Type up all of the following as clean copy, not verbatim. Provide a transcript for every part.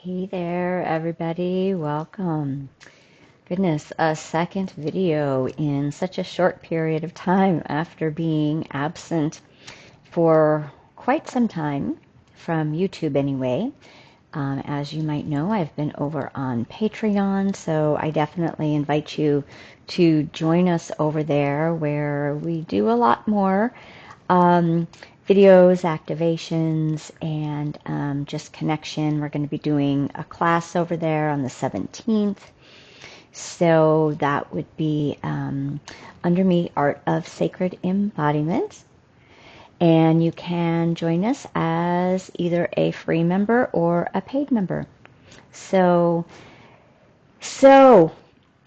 Hey there, everybody. Welcome. Goodness, a second video in such a short period of time after being absent for quite some time from YouTube anyway. As you might know, I've been over on Patreon, so I definitely invite you to join us over there where we do a lot more videos, activations, and just connection. We're going to be doing a class over there on the 17th. So that would be under me, Art of Sacred Embodiment. And you can join us as either a free member or a paid member. So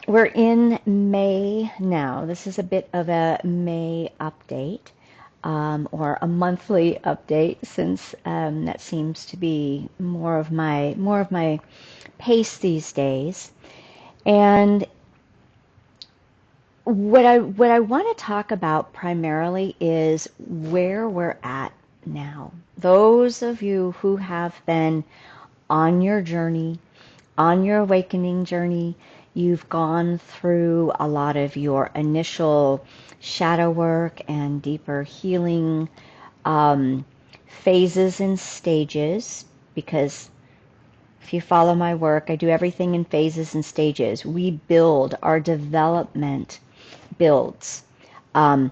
we're in May now. This is a bit of a May update. Or a monthly update, since that seems to be more of my pace these days. And what I want to talk about primarily is where we're at now. Those of you who have been on your journey, on your awakening journey, you've gone through a lot of your initial shadow work and deeper healing phases and stages, because if you follow my work, I do everything in phases and stages. We build, our development builds on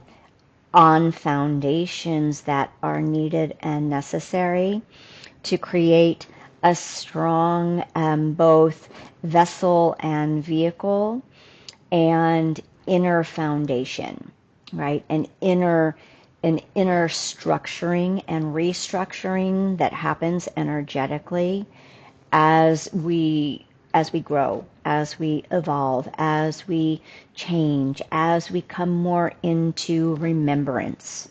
foundations that are needed and necessary to create a strong both vessel and vehicle and inner foundation, right? An inner structuring and restructuring that happens energetically as we grow, as we evolve, as we change, as we come more into remembrance.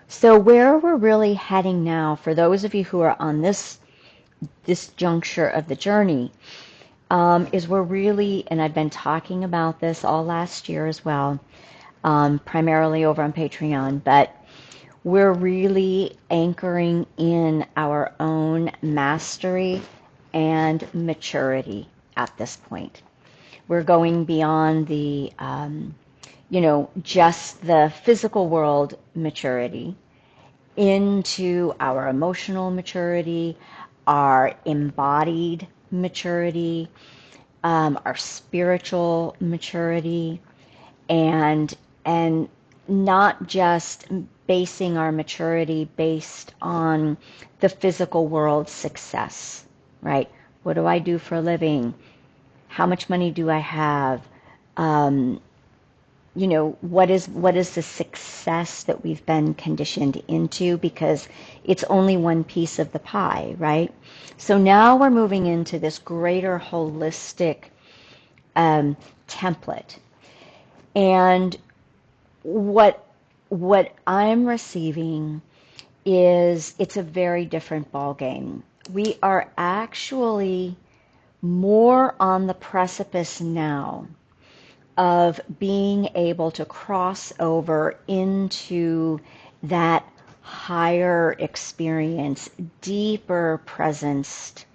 So where we're really heading now, for those of you who are on this juncture of the journey, is we're really, and I've been talking about this all last year as well, primarily over on Patreon, but we're really anchoring in our own mastery and maturity at this point. We're going beyond the, just the physical world maturity into our emotional maturity, our embodied maturity, our spiritual maturity, and not just basing our maturity based on the physical world success, right? What do I do for a living? How much money do I have? What is the success that we've been conditioned into, because it's only one piece of the pie, right? So now we're moving into this greater holistic template. And what I'm receiving is it's a very different ballgame. We are actually more on the precipice now of being able to cross over into that higher experience, deeper presence,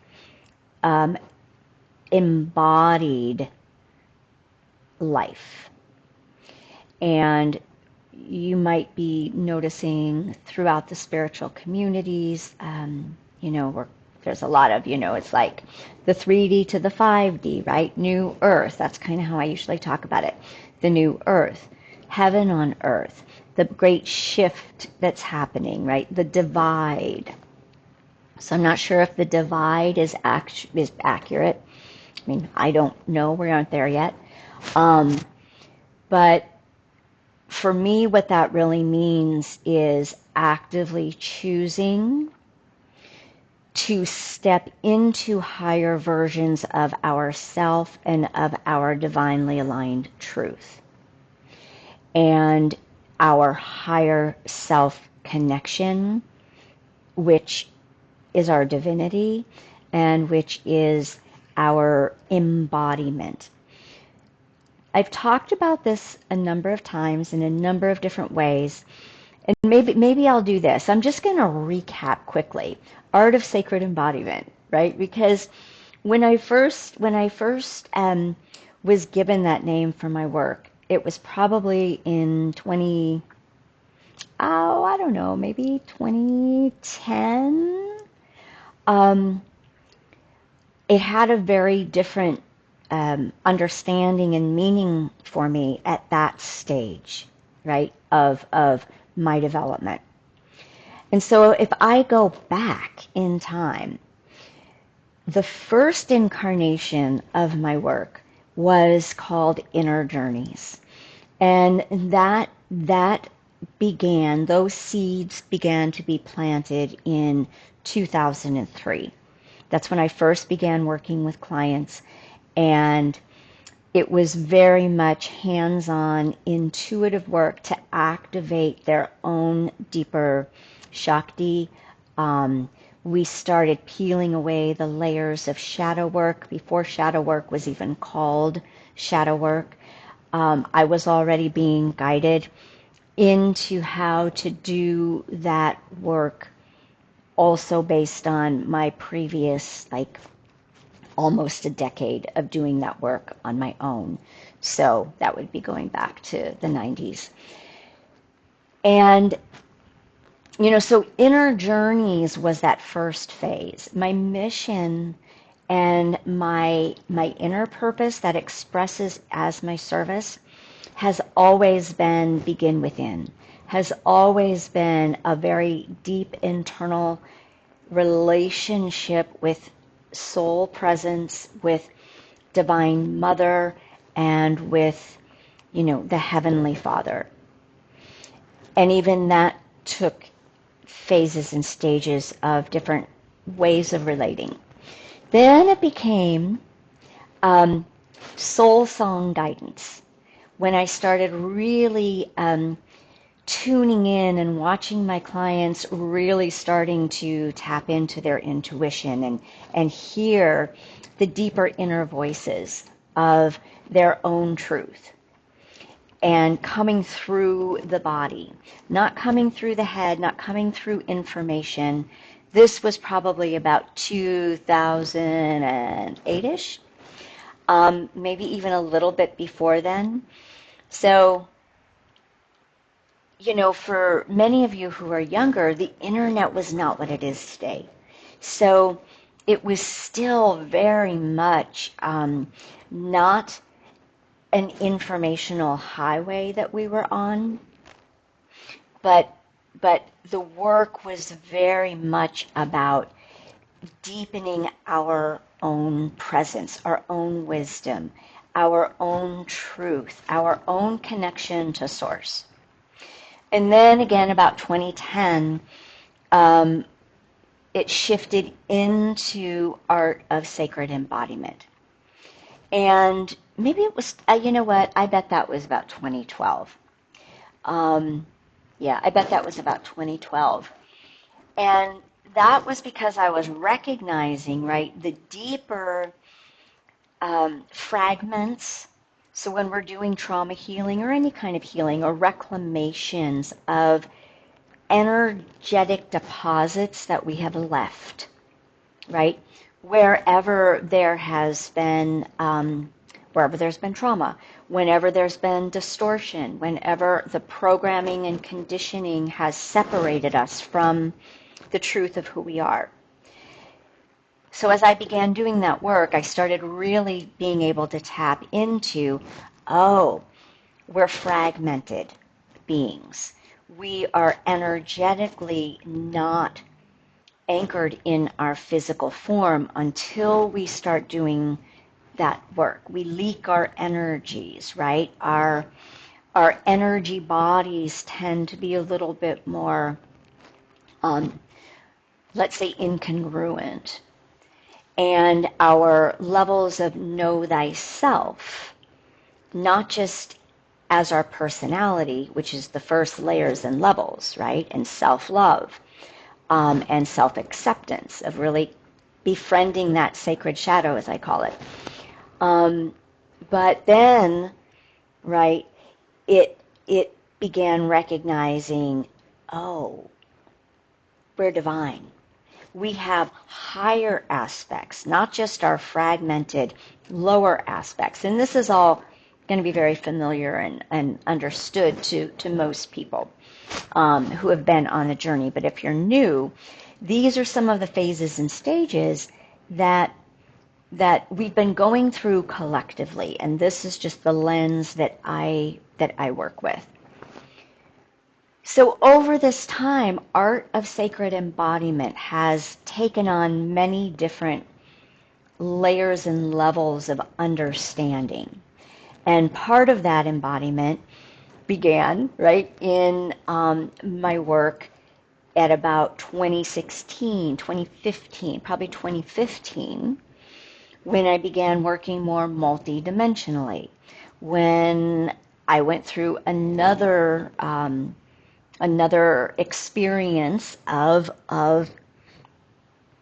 embodied life. And you might be noticing throughout the spiritual communities, there's a lot of, it's like the 3D to the 5D, right? New earth. That's kind of how I usually talk about it. The new earth, heaven on earth, the great shift that's happening, right? The divide. So I'm not sure if the divide is accurate. I mean, I don't know. We aren't there yet. But for me, what that really means is actively choosing to step into higher versions of ourself and of our divinely aligned truth and our higher self connection, which is our divinity and which is our embodiment. I've talked about this a number of times in a number of different ways, and maybe I'll do this. I'm just going to recap quickly. Art of Sacred Embodiment. right? Because when I first was given that name for my work, it was probably in I don't know, maybe 2010. Um, it had a very different understanding and meaning for me at that stage, right, of my development. And so if I go back in time, the first incarnation of my work was called Inner Journeys. And that began, those seeds began to be planted in 2003. That's when I first began working with clients, and it was very much hands-on, intuitive work to activate their own deeper Shakti. We started peeling away the layers of shadow work before shadow work was even called shadow work. I was already being guided into how to do that work, also based on my previous, like, almost a decade of doing that work on my own. So that would be going back to the 90s. And, so Inner Journeys was that first phase. My mission and my inner purpose that expresses as my service has always been begin within, has always been a very deep internal relationship with soul presence, with Divine Mother, and with, the Heavenly Father. And even that took phases and stages of different ways of relating. Then it became soul song guidance, when I started really tuning in and watching my clients really starting to tap into their intuition and hear the deeper inner voices of their own truth, and coming through the body, not coming through the head, not coming through information. This was probably about 2008-ish, maybe even a little bit before then. So, for many of you who are younger, the internet was not what it is today. So it was still very much not an informational highway that we were on, but the work was very much about deepening our own presence, our own wisdom, our own truth, our own connection to Source. And then again, about 2010, it shifted into art of sacred embodiment. And maybe it was, you know what, I bet that was about 2012. I bet that was about 2012. And that was because I was recognizing, right, the deeper fragments. So when we're doing trauma healing or any kind of healing or reclamations of energetic deposits that we have left, right? Wherever there's been trauma, whenever there's been distortion, whenever the programming and conditioning has separated us from the truth of who we are. So as I began doing that work, I started really being able to tap into, we're fragmented beings. We are energetically not anchored in our physical form until we start doing that work. We leak our energies, right? Our energy bodies tend to be a little bit more, let's say, incongruent. And our levels of know thyself, not just as our personality, which is the first layers and levels, right? And self-love, and self-acceptance, of really befriending that sacred shadow, as I call it. But then, right, it began recognizing, we're divine. we have higher aspects, not just our fragmented lower aspects. And this is all going to be very familiar and understood to most people who have been on the journey. But if you're new, these are some of the phases and stages that we've been going through collectively, and this is just the lens that I work with. So over this time, art of sacred embodiment has taken on many different layers and levels of understanding. And part of that embodiment began, right, in my work at about 2016, 2015, probably 2015, when I began working more multidimensionally, when I went through another experience of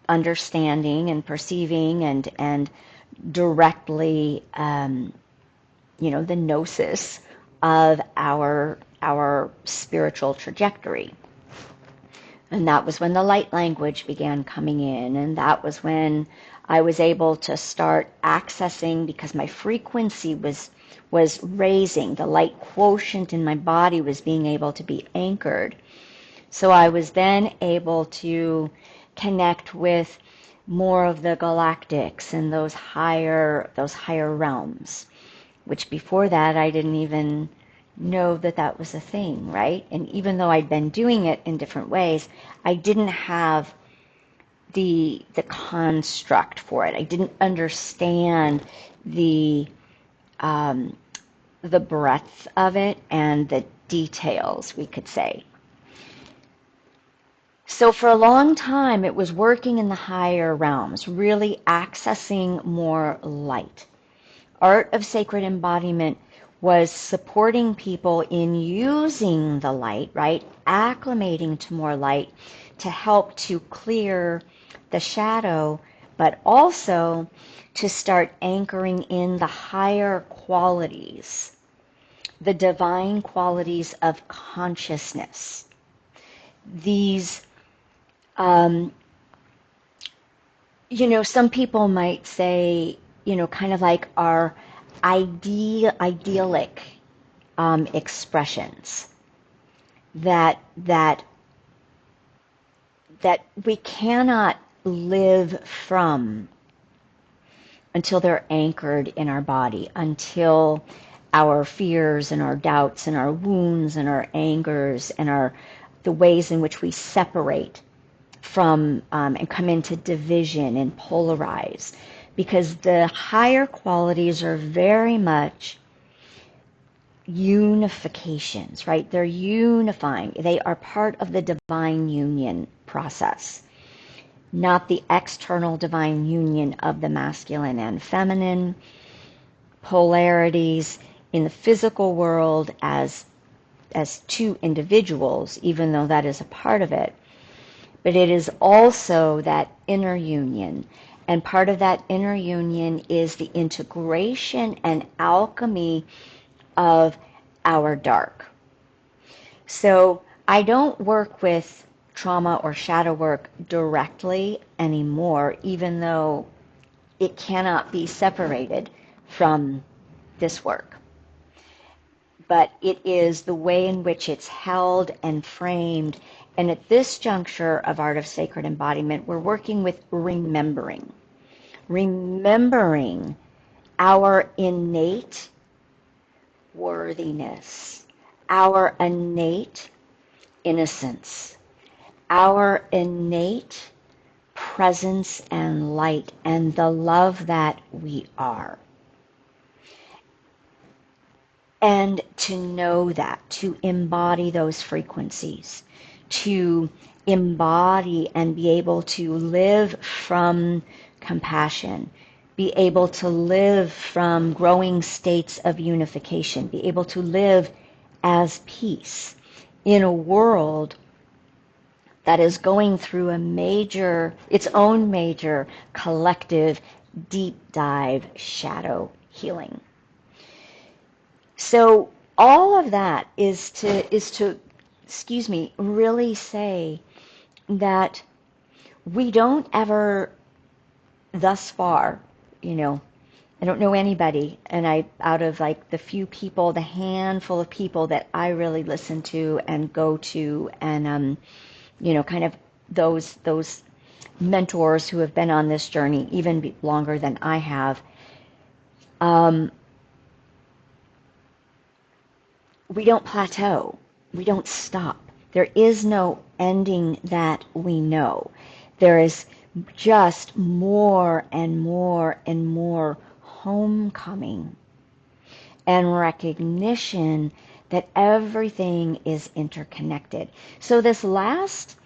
understanding and perceiving and directly, the gnosis of our spiritual trajectory. And that was when the light language began coming in, and that was when I was able to start accessing, because my frequency was raising, the light quotient in my body was being able to be anchored. So I was then able to connect with more of the galactics and those higher realms, which before that I didn't even know that was a thing, right? And even though I'd been doing it in different ways, I didn't have the construct for it. I didn't understand the breadth of it and the details, we could say. So for a long time, it was working in the higher realms, really accessing more light. Art of sacred embodiment was supporting people in using the light, right? Acclimating to more light to help to clear the shadow, but also to start anchoring in the higher qualities, the divine qualities of consciousness. These, some people might say, kind of like our idyllic expressions that we cannot live from until they're anchored in our body, until our fears and our doubts and our wounds and our angers and the ways in which we separate from and come into division and polarize. Because the higher qualities are very much unifications, right? They're unifying. They are part of the divine union process, not the external divine union of the masculine and feminine polarities in the physical world as two individuals, even though that is a part of it. But it is also that inner union. And part of that inner union is the integration and alchemy of our dark. So I don't work with trauma or shadow work directly anymore, even though it cannot be separated from this work. But it is the way in which it's held and framed. And at this juncture of Art of Sacred Embodiment, we're working with remembering our innate worthiness, our innate innocence, our innate presence and light, and the love that we are. And to know that, to embody those frequencies, to embody and be able to live from compassion, be able to live from growing states of unification, be able to live as peace in a world that is going through its own major collective deep dive shadow healing. So all of that is to really say that we don't ever, thus far, I don't know anybody, and out of like the few people, the handful of people that I really listen to and go to, and kind of those mentors who have been on this journey even longer than I have, we don't plateau. We don't stop. There is no ending that we know. There is just more and more and more homecoming and recognition that everything is interconnected. So this last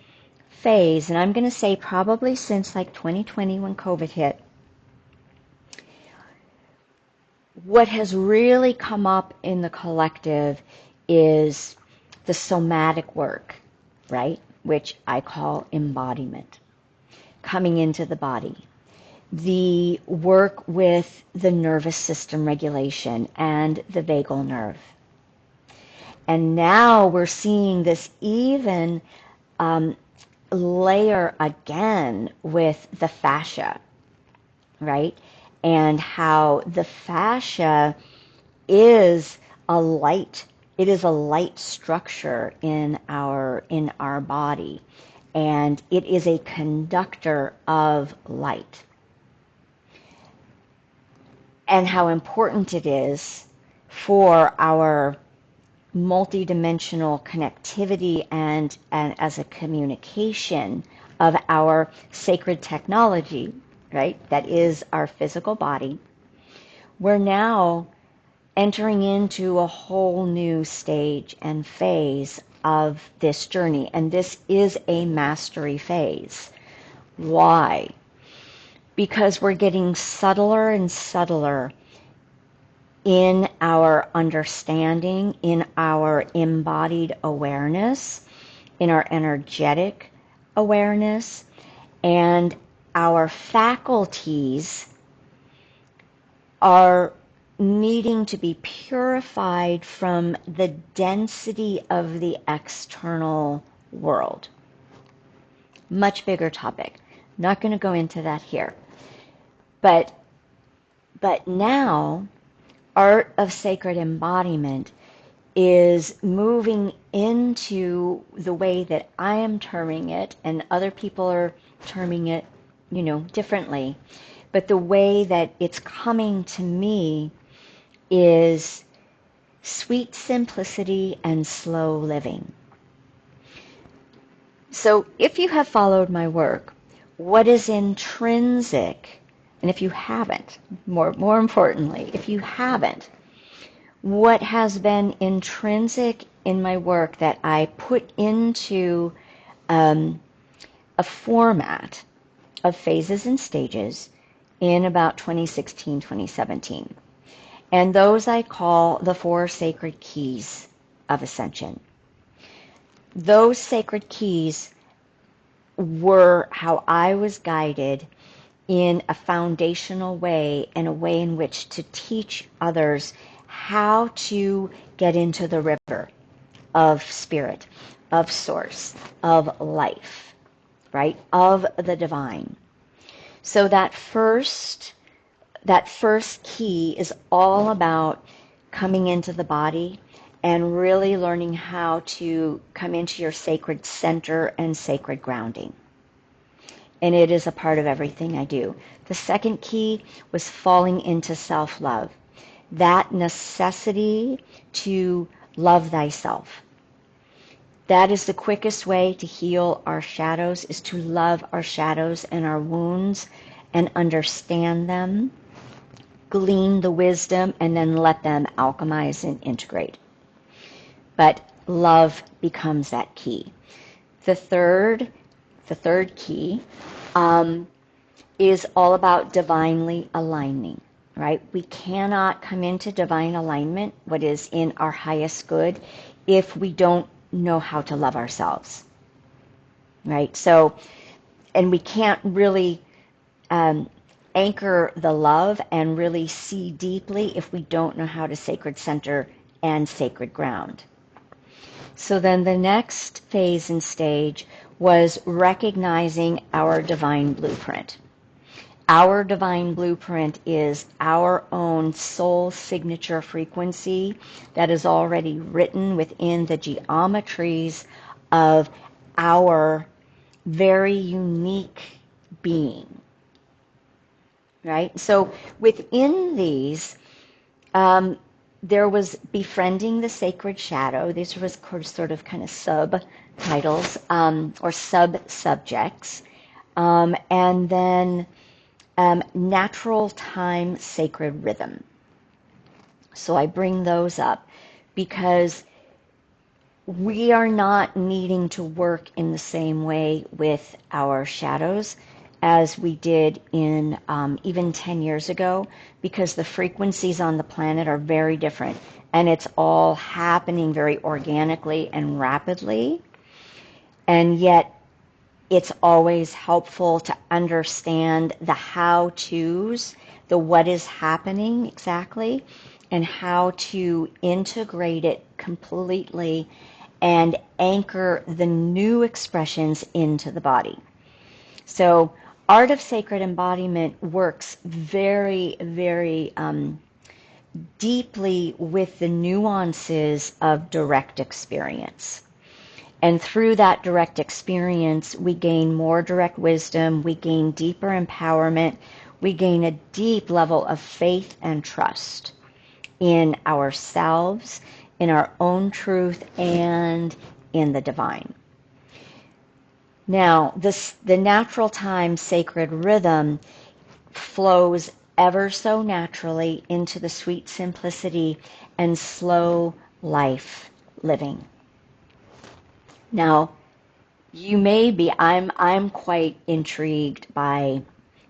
phase, and I'm going to say probably since like 2020 when COVID hit, what has really come up in the collective is the somatic work, right? Which I call embodiment, coming into the body. The work with the nervous system regulation and the vagal nerve. And now we're seeing this even layer again with the fascia, right? And how the fascia is a light. It is a light structure in our body, and it is a conductor of light. And how important it is for our multidimensional connectivity and as a communication of our sacred technology, right? That is our physical body. We're now entering into a whole new stage and phase of this journey, and this is a mastery phase. Why? Because we're getting subtler and subtler in our understanding, in our embodied awareness, in our energetic awareness, and our faculties are needing to be purified from the density of the external world. Much bigger topic. Not going to go into that here. But now, art of sacred embodiment is moving into the way that I am terming it, and other people are terming it, differently. But the way that it's coming to me is sweet simplicity and slow living. So if you have followed my work, what is intrinsic, and if you haven't, more importantly, if you haven't, what has been intrinsic in my work that I put into a format of phases and stages in about 2016, 2017. And those I call the 4 sacred keys of ascension. Those sacred keys were how I was guided in a foundational way, and a way in which to teach others how to get into the river of spirit, of source, of life, right? Of the divine. So that first key is all about coming into the body and really learning how to come into your sacred center and sacred grounding. And it is a part of everything I do. The second key was falling into self-love. That necessity to love thyself. That is the quickest way to heal our shadows, is to love our shadows and our wounds and understand them, glean the wisdom, and then let them alchemize and integrate. But love becomes that key. The third key is all about divinely aligning, right? We cannot come into divine alignment, what is in our highest good, if we don't know how to love ourselves, right? So, and we can't really anchor the love and really see deeply if we don't know how to sacred center and sacred ground. So then the next phase and stage was recognizing our divine blueprint. Our divine blueprint is our own soul signature frequency that is already written within the geometries of our very unique being, right? So within these, there was befriending the sacred shadow. These was sort of kind of subtitles or sub-subjects. And then natural time, sacred rhythm. So I bring those up because we are not needing to work in the same way with our shadows as we did in even 10 years ago, because the frequencies on the planet are very different, and it's all happening very organically and rapidly. And yet it's always helpful to understand the how-tos, the what is happening exactly, and how to integrate it completely and anchor the new expressions into the body. So Art of Sacred Embodiment works very, very deeply with the nuances of direct experience. And through that direct experience, we gain more direct wisdom, we gain deeper empowerment, we gain a deep level of faith and trust in ourselves, in our own truth, and in the divine. Now, the natural time sacred rhythm flows ever so naturally into the sweet simplicity and slow life living. Now, you may be, I'm quite intrigued by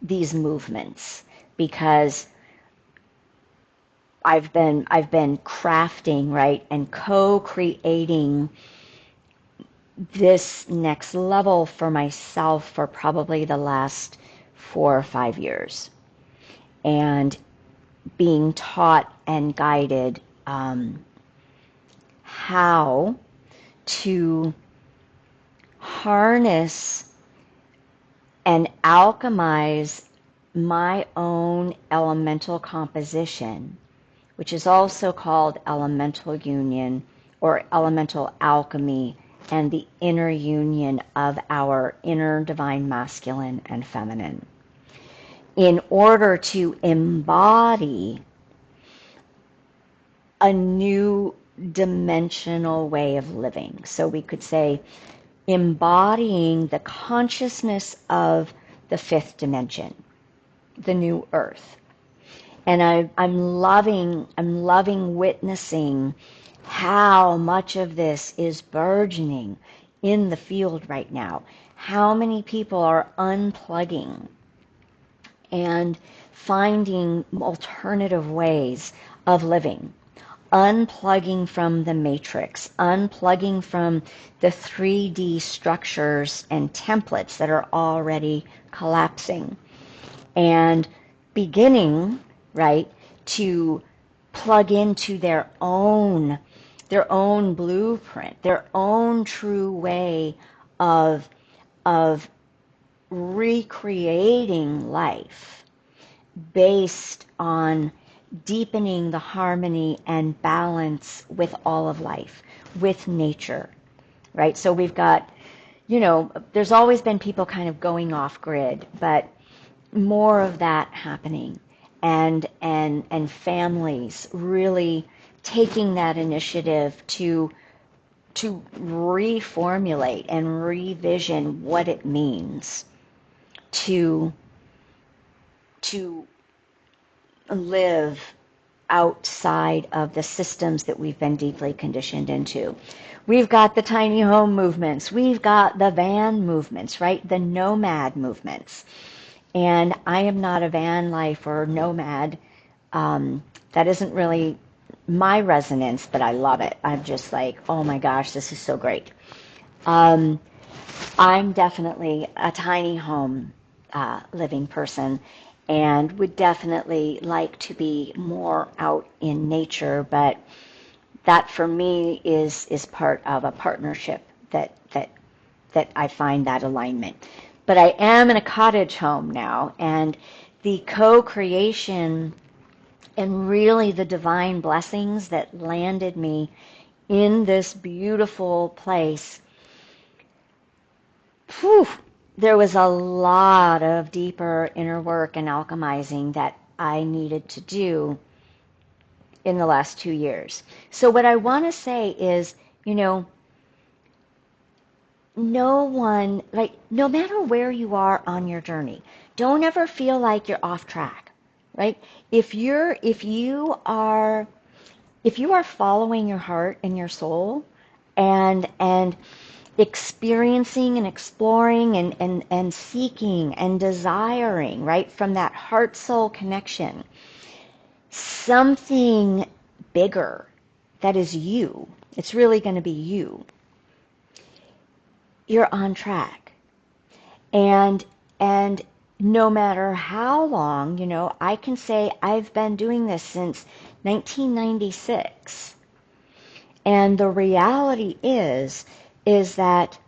these movements because I've been crafting, right, and co-creating this next level for myself for probably the last 4 or 5 years, and being taught and guided how to harness and alchemize my own elemental composition, which is also called elemental union or elemental alchemy, and the inner union of our inner divine masculine and feminine, in order to embody a new dimensional way of living. So we could say embodying the consciousness of the fifth dimension, the new earth. And I'm loving witnessing how much of this is burgeoning in the field right now. How many people are unplugging and finding alternative ways of living, unplugging from the matrix, unplugging from the 3D structures and templates that are already collapsing, and beginning, right, to plug into their own blueprint, their own true way of recreating life based on deepening the harmony and balance with all of life, with nature, right? So we've got, there's always been people kind of going off grid, but more of that happening, and families really taking that initiative to reformulate and revision what it means to live outside of the systems that we've been deeply conditioned into. We've got the tiny home movements. We've got the van movements, right? The nomad movements. And I am not a van life or nomad. That isn't really my resonance, but I love it. I'm just like, oh my gosh, this is so great. I'm definitely a tiny home living person, and would definitely like to be more out in nature, but that for me is part of a partnership that that I find that alignment. But I am in a cottage home now, and the co-creation and really the divine blessings that landed me in this beautiful place, whew, there was a lot of deeper inner work and alchemizing that I needed to do in the last 2 years. So what I want to say is, no one, like, no matter where you are on your journey, don't ever feel like you're off track, right? If you are following your heart and your soul and experiencing and exploring and seeking and desiring, right, from that heart soul connection, something bigger that is you, it's really going to be you, you're on track. And no matter how long, I can say I've been doing this since 1996. And the reality is that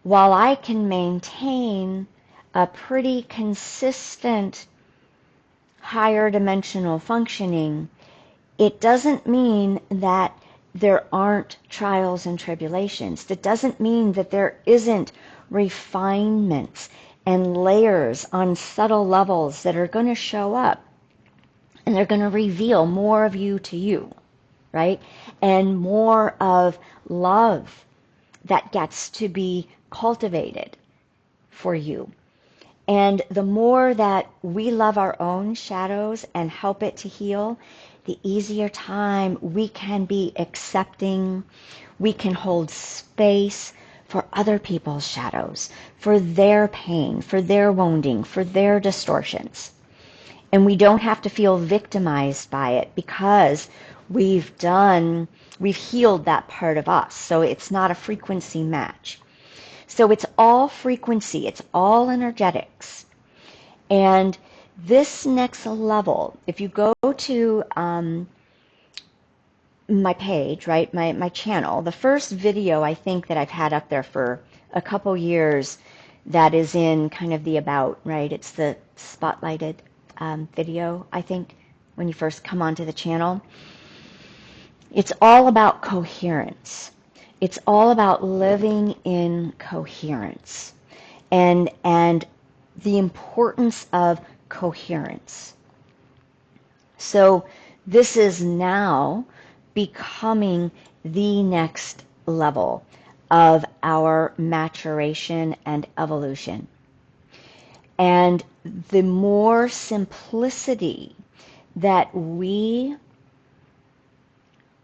while I can maintain a pretty consistent higher dimensional functioning, it doesn't mean that there aren't trials and tribulations. That doesn't mean that there isn't refinements and layers on subtle levels that are going to show up, and they're going to reveal more of you to you, right? And more of love that gets to be cultivated for you. And the more that we love our own shadows and help it to heal, the easier time we can be accepting, we can hold space for other people's shadows, for their pain, for their wounding, for their distortions. And we don't have to feel victimized by it because we've healed that part of us. So it's not a frequency match. So it's all frequency, it's all energetics. And this next level, if you go to my page, right, my channel, the first video I think that I've had up there for a couple years that is in kind of the about, right, it's the spotlighted video, I think, when you first come onto the channel. It's all about coherence. It's all about living in coherence and the importance of coherence. So this is now becoming the next level of our maturation and evolution. And the more simplicity that we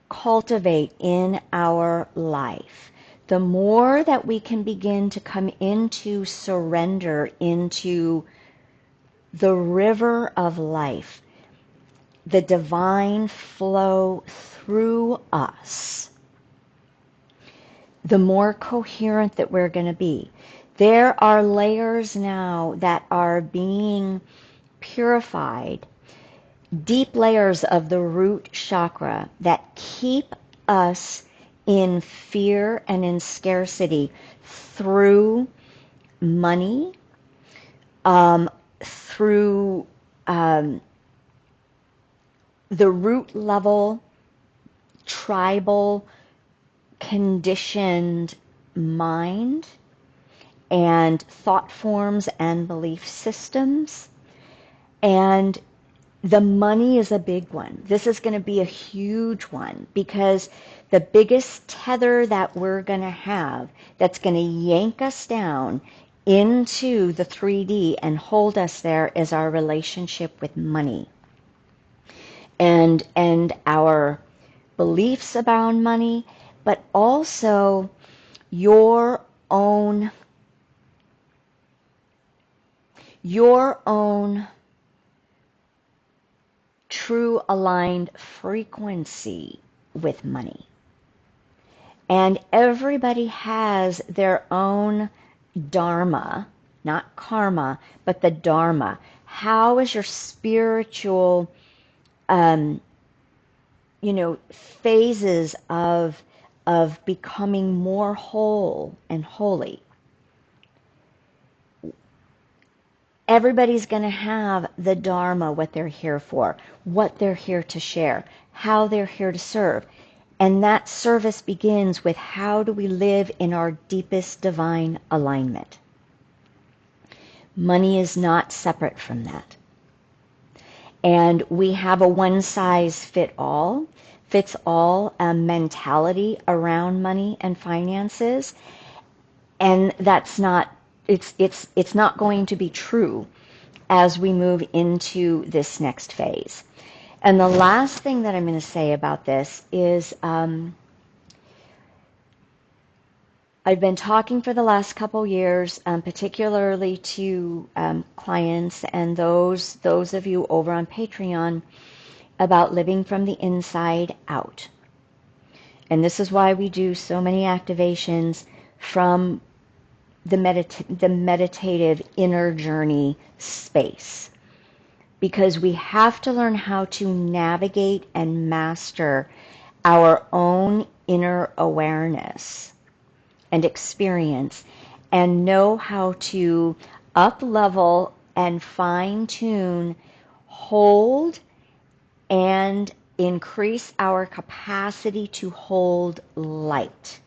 cultivate in our life, the more that we can begin to come into surrender into the river of life, the divine flow through us, the more coherent that we're going to be. There are layers now that are being purified, deep layers of the root chakra that keep us in fear and in scarcity through money, through the root level, tribal, conditioned mind and thought forms and belief systems. And the money is a big one. This is going to be a huge one because the biggest tether that we're going to have that's going to yank us down into the 3D and hold us there is our relationship with money and our beliefs about money, but also your own true aligned frequency with money. And everybody has their own dharma, not karma, but the dharma. How is your spiritual, phases of of becoming more whole and holy. Everybody's going to have the Dharma, what they're here for, what they're here to share, how they're here to serve. And that service begins with how do we live in our deepest divine alignment. Money is not separate from that. And we have a one-size-fits-all mentality around money and finances, and that's not it's not going to be true as we move into this next phase. And the last thing that I'm going to say about this is I've been talking for the last couple years, particularly to clients and those of you over on Patreon, about living from the inside out. And this is why we do so many activations from the meditative inner journey space. Because we have to learn how to navigate and master our own inner awareness and experience, and know how to up-level and fine-tune, hold, and increase our capacity to hold light.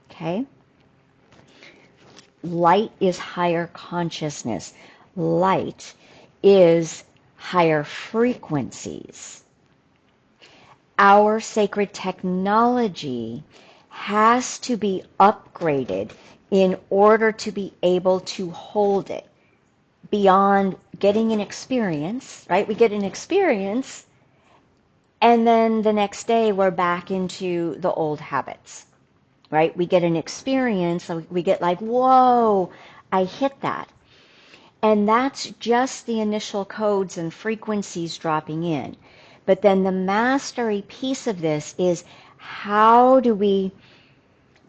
Okay? Light is higher consciousness. Light is higher frequencies. Our sacred technology has to be upgraded in order to be able to hold it beyond getting an experience, right? We get an experience, and then the next day we're back into the old habits, right? We get an experience, so we get like, whoa, I hit that. And that's just the initial codes and frequencies dropping in. But then the mastery piece of this is, how do we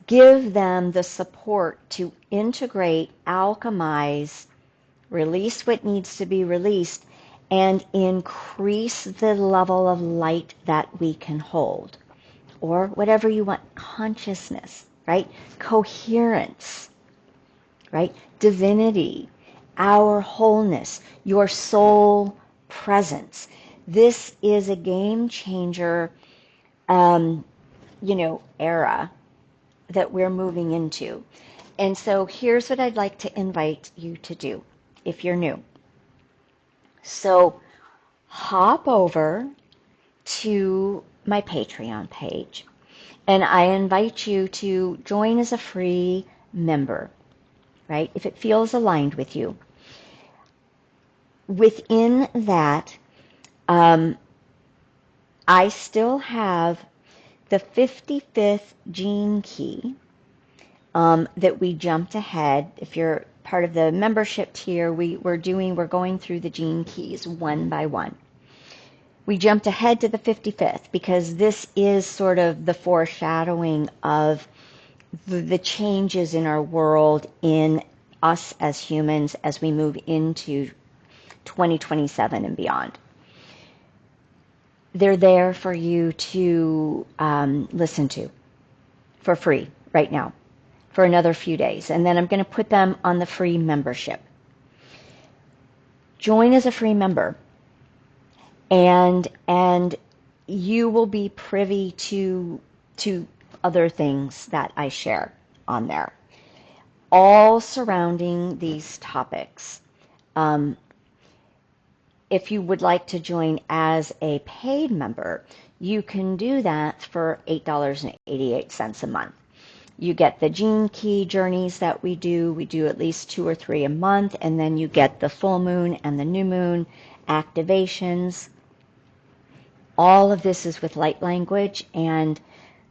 give them the support to integrate, alchemize, release what needs to be released, and increase the level of light that we can hold, or whatever you want, consciousness, right? Coherence, right? Divinity, our wholeness, your soul presence. This is a game changer, era that we're moving into. And so here's what I'd like to invite you to do if you're new. So hop over to my Patreon page, and I invite you to join as a free member, right? If it feels aligned with you. Within that, I still have the 55th gene key that we jumped ahead. If you're part of the membership tier, we're going through the gene keys one by one. We jumped ahead to the 55th because this is sort of the foreshadowing of the changes in our world, in us as humans, as we move into 2027 and beyond. They're there for you to listen to for free right now for another few days. And then I'm going to put them on the free membership. Join as a free member, and you will be privy to other things that I share on there, all surrounding these topics. If you would like to join as a paid member, you can do that for $8.88 a month. You get the gene key journeys that we do. We do at least 2 or 3 a month, and then you get the full moon and the new moon activations. All of this is with light language, and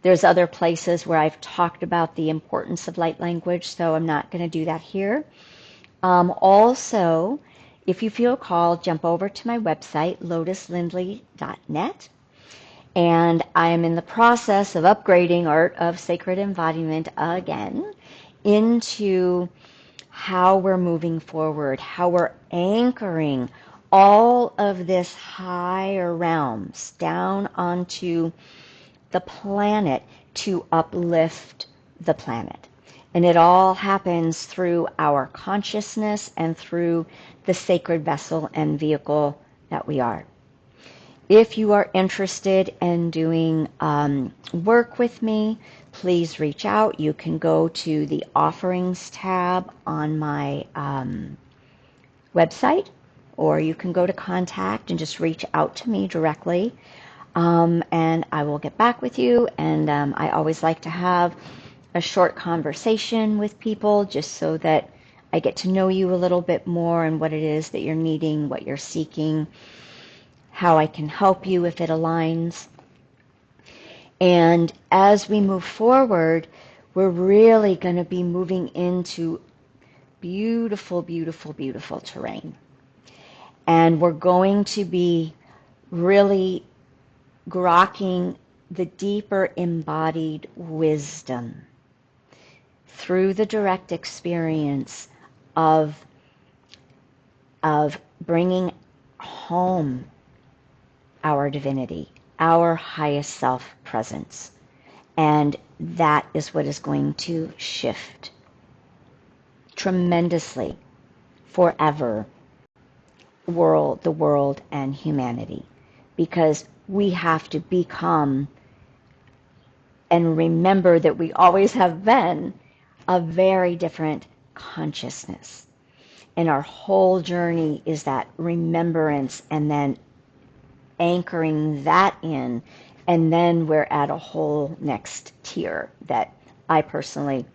there's other places where I've talked about the importance of light language, so I'm not going to do that here. Also, if you feel called, jump over to my website, lotuslindley.net. And I am in the process of upgrading Art of Sacred Embodiment again into how we're moving forward, how we're anchoring all of this higher realms down onto the planet to uplift the planet. And it all happens through our consciousness and through the sacred vessel and vehicle that we are. If you are interested in doing work with me, please reach out. You can go to the offerings tab on my website, or you can go to contact and just reach out to me directly. And I will get back with you. And I always like to have a short conversation with people just so that I get to know you a little bit more and what it is that you're needing, what you're seeking, how I can help you if it aligns. And as we move forward, we're really going to be moving into beautiful, beautiful, beautiful terrain. And we're going to be really grokking the deeper embodied wisdom through the direct experience of bringing home our divinity, our highest self presence. And that is what is going to shift tremendously forever the world and humanity, because we have to become and remember that we always have been a very different consciousness. And our whole journey is that remembrance and then anchoring that in, and then we're at a whole next tier that I personally,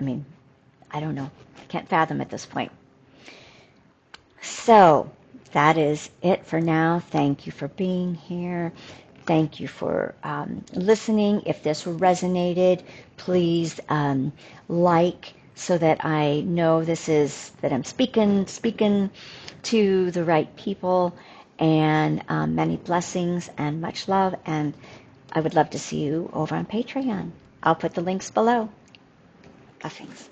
I don't know, I can't fathom at this point. So that is it for now. Thank you for being here. Thank you for listening. If this resonated, please like, so that I know that I'm speaking to the right people. And many blessings and much love. And I would love to see you over on Patreon. I'll put the links below. Blessings.